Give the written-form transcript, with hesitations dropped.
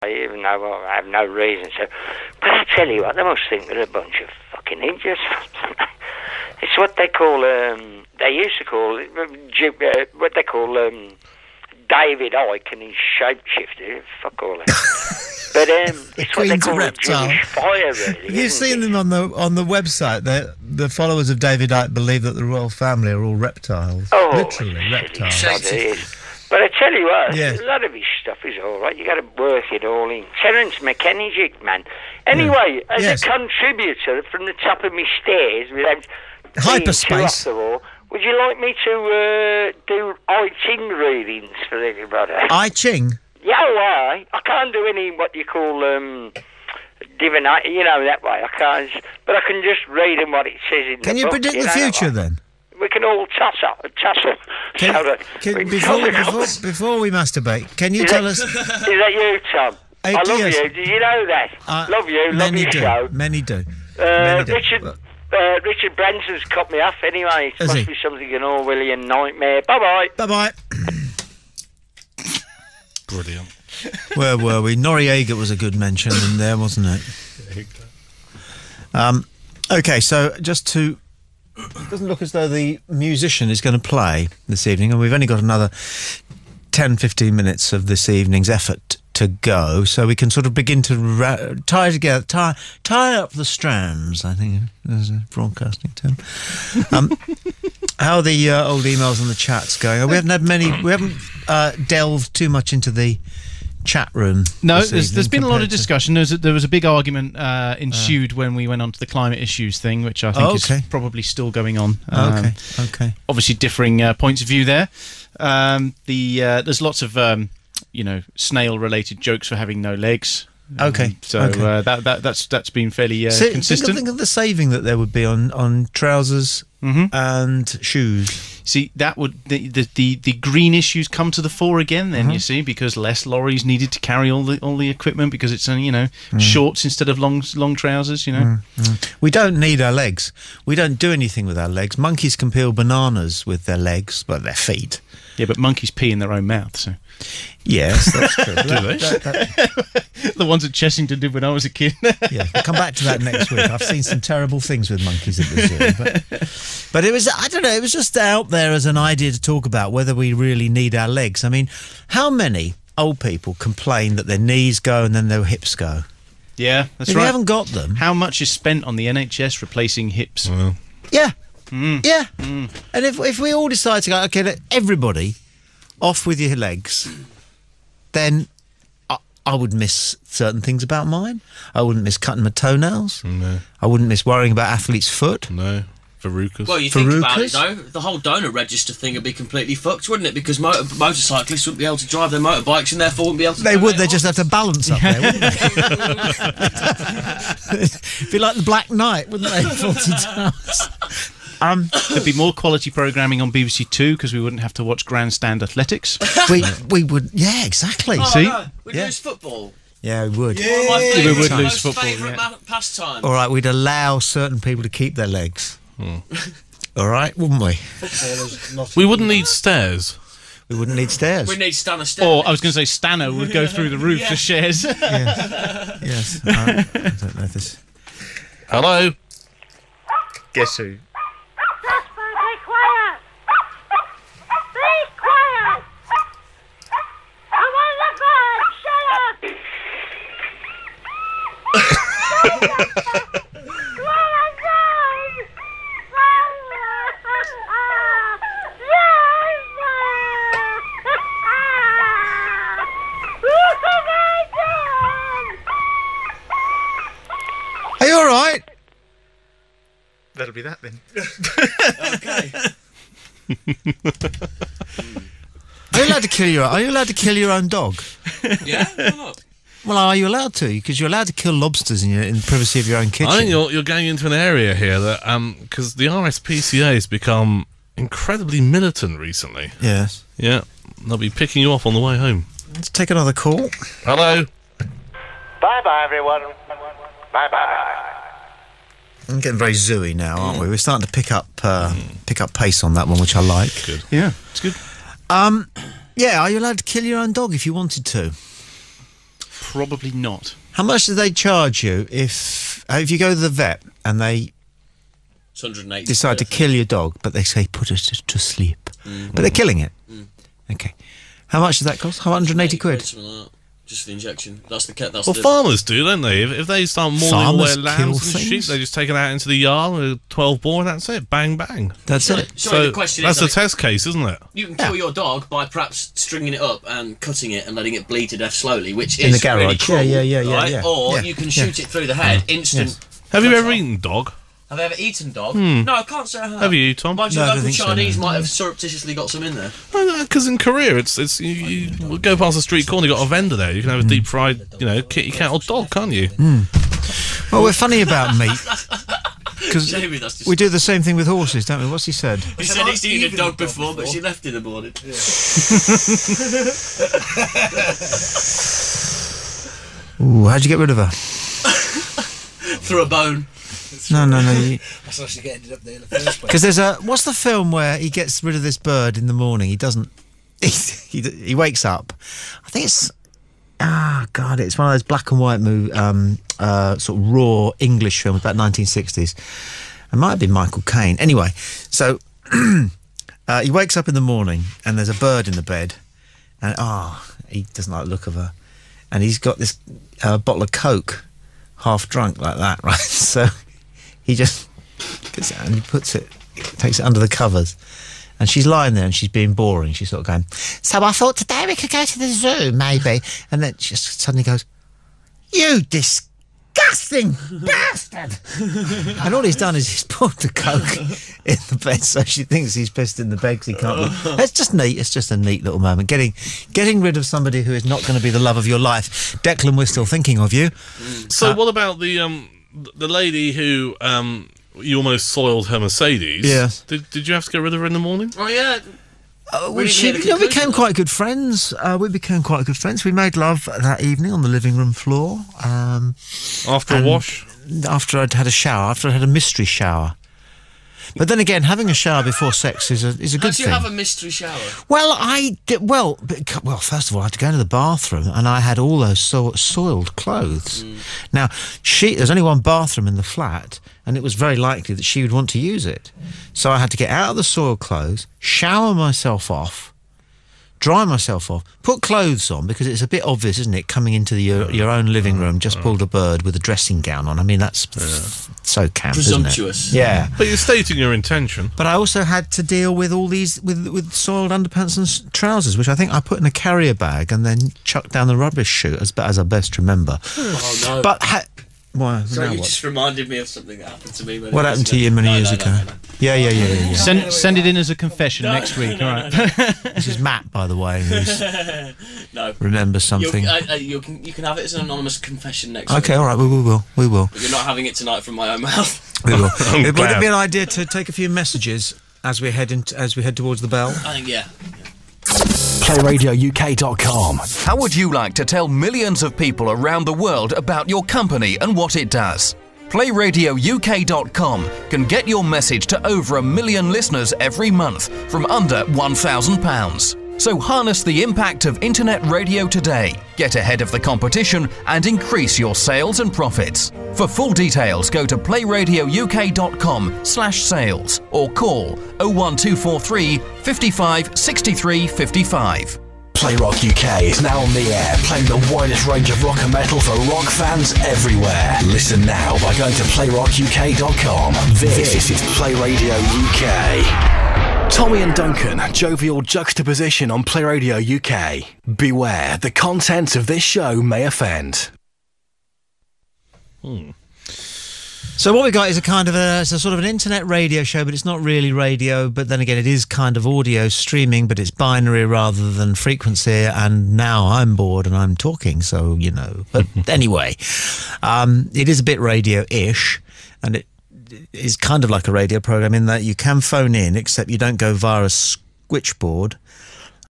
even though I have no reason to. But I tell you what, they must think they're a bunch of fucking idiots. It's what they call, they used to call it, what they call David Icke and his shapeshifter. Fuck all that. But it's what they call a Jewish fire, really. Have you seen them on the website? The followers of David Icke believe that the royal family are all reptiles. Oh, literally reptiles. But I tell you what, yes. A lot of his stuff is all right. You got to work it all in. Terence McKenzie, man. Anyway, as a contributor from the top of my stairs, without hyperspace, being too off the wall, would you like me to do I Ching readings for everybody? I Ching? Yeah, I can't do any what you call divination, you know, that way. I can't, but I can just read them what it says in the book. Can you predict the future then? We can all tussle. Before we masturbate, can you tell us? Is that you, Tom? I love you. Did you know that? Love you. Love your show. Many do. Richard Branson's cut me off anyway. It must be something an Orwellian nightmare. Bye-bye. Bye-bye. Brilliant. Where were we? Noriega was a good mention in there, wasn't it? Okay, so just to... It doesn't look as though the musician is going to play this evening, and we've only got another 10-15 minutes of this evening's effort to go, so we can sort of begin to tie up the strands, I think there's a broadcasting term. How are the old emails and the chats going? We haven't delved too much into the chat room. No, there's been a lot of discussion. There was a big argument ensued when we went on to the climate issues thing, which I think is probably still going on. Okay. Obviously, differing points of view there. There's lots of snail-related jokes for having no legs. That's been fairly consistent. Think of the saving that there would be on trousers and shoes. See, that would the green issues come to the fore again. Then you see, because less lorries needed to carry all the equipment because it's shorts instead of long trousers. We don't need our legs. We don't do anything with our legs. Monkeys can peel bananas with their legs, but their feet. Yeah, but monkeys pee in their own mouth. So. Yes, that's true. Do they? The ones at Chessington did when I was a kid. Yeah, we'll come back to that next week. I've seen some terrible things with monkeys at the zoo. But it was, I don't know, it was just out there as an idea to talk about whether we really need our legs. I mean, how many old people complain that their knees go and then their hips go? Yeah, that's if right. you haven't got them... How much is spent on the NHS replacing hips? Well. Yeah. Yeah. And if we all decide to go, okay, everybody off with your legs, then I would miss certain things about mine. I wouldn't miss cutting my toenails. No. I wouldn't miss worrying about athlete's foot. No. Verrucas. Well, you think about it, though, the whole donor register thing would be completely fucked, wouldn't it? Because motorcyclists wouldn't be able to drive their motorbikes and therefore wouldn't be able to... They would, they just have to balance up there, wouldn't they? It'd be like the Black Knight, wouldn't they? 40 times. There'd be more quality programming on BBC Two because we wouldn't have to watch grandstand athletics. we would, yeah, exactly. Oh, See, no. We'd lose football. Yeah, we would. One of my we would lose most football. Favourite pastime. All right, we'd allow certain people to keep their legs. All right, wouldn't we? We wouldn't need stairs. We wouldn't need stairs. We need Stanner stairs. Or I was going to say Stanner would go through the roof for shares. Yes. I don't know if this. Hello. Guess who? Be quiet! Be quiet! I'm on the phone! Shut up! Are you all right? That'll be that then. Okay. Are you allowed to kill your own dog? Yeah, why not? Well, are you allowed to? Because you're allowed to kill lobsters in the privacy of your own kitchen. I think you're going into an area here that because the RSPCA has become incredibly militant recently. Yes. Yeah, they'll be picking you off on the way home. Let's take another call. Hello. Bye-bye, everyone. Bye-bye. I'm getting very zooey now, aren't we? We're starting to pick up pace on that one, which I like. Good. Yeah, it's good. Yeah, are you allowed to kill your own dog if you wanted to? Probably not. How much do they charge you if you go to the vet and they It's 180. decide to kill your dog, but they say put it to sleep, but they're killing it? Okay. How much does that cost? 180 quid. Something like that. Just for the injection. That's the Well, farmers do, don't they? If they start mauling all Farmers their kill lambs and sheep, things? they just take it out into the yard with a 12 bore and that's it. Bang, bang. That's it. Sorry, the question that's is, a test case, isn't it? you can kill your dog by perhaps stringing it up and cutting it and letting it bleed to death slowly, which In the is garage. really cruel, Yeah, right? yeah. Or Yeah, you can shoot it through the head, instant. Have you cut ever off. eaten dog? Have I ever eaten dog? No, I can't say I have. Have you, Tom? Mind you, No, I don't local think so, Chinese no. might have surreptitiously got some in there. Because in Korea, it's you go past the street corner, you got a vendor there. You can have a deep fried, kitty cat or dog, can't you? Well, we're funny about meat because Jamie, that's just... we do the same thing with horses, don't we? What's he said? He said he's eaten a dog before, but she left in the morning. Ooh, how'd you get rid of her? Through a bone. No. That's how she ended up there in the first place. Because there's what's the film where he gets rid of this bird in the morning? He doesn't. He wakes up. I think it's. God! It's one of those black and white sort of raw English films about 1960s. It might have been Michael Caine. Anyway, so he wakes up in the morning and there's a bird in the bed, and he doesn't like the look of her, and he's got this bottle of Coke, half drunk like that, right? So he just gets it and he takes it under the covers. And she's lying there and she's being boring. She's sort of going, so I thought today we could go to the zoo, maybe. And then she just suddenly goes, you disgusting bastard. And all he's done is he's poured the Coke in the bed, so she thinks he's pissed in the bed because he can't. It's just neat. It's just a neat little moment. Getting rid of somebody who is not going to be the love of your life. Declan, we're still thinking of you. So what about the lady who you almost soiled her Mercedes? Yeah. Did you have to get rid of her in the morning? Oh, yeah. We became quite good friends. We made love that evening on the living room floor. After a wash? After I'd had a shower, after I'd had a mystery shower. But then again, having a shower before sex is a good thing. How do you have a mystery shower? Well, first of all, I had to go to the bathroom, and I had all those soiled clothes. Now, there's only one bathroom in the flat, and it was very likely that she would want to use it. So I had to get out of the soiled clothes, shower myself off, dry myself off, put clothes on, because it's a bit obvious, isn't it, coming into your own living room, just pulled a bird with a dressing gown on. I mean, that's so camp, Presumptuous. isn't it? Yeah. But you're stating your intention. But I also had to deal with all these, with soiled underpants and trousers, which I think I put in a carrier bag and then chucked down the rubbish chute, as I best remember. Oh, no. But... Sorry, you just reminded me of something that happened to me. What happened to you many years ago? No. Yeah. Send it in as a confession next week, all right? This is Matt, by the way, who's No. remembers something. You can have it as an anonymous confession next week. Okay, all right, we will. But you're not having it tonight from my own mouth. We will. Would glad. it be an idea to take a few messages as we head towards the bell? I think, yeah. playradiouk.com. How would you like to tell millions of people around the world about your company and what it does? playradiouk.com can get your message to over 1 million listeners every month from under £1,000. So harness the impact of internet radio today, get ahead of the competition and increase your sales and profits. For full details, go to playradiouk.com/sales or call 01243 55 63 55. Playrock UK is now on the air, playing the widest range of rock and metal for rock fans everywhere. Listen now by going to playrockuk.com. This is Play Radio UK. Tommy and Duncan, jovial juxtaposition on Play Radio UK. Beware, the contents of this show may offend. So what we got is it's a sort of an internet radio show, but it's not really radio. But then again, it is kind of audio streaming, but it's binary rather than frequency. And now I'm bored and I'm talking, so you know. But anyway, it is a bit radio-ish, and it is kind of like a radio program in that you can phone in, except you don't go via a switchboard.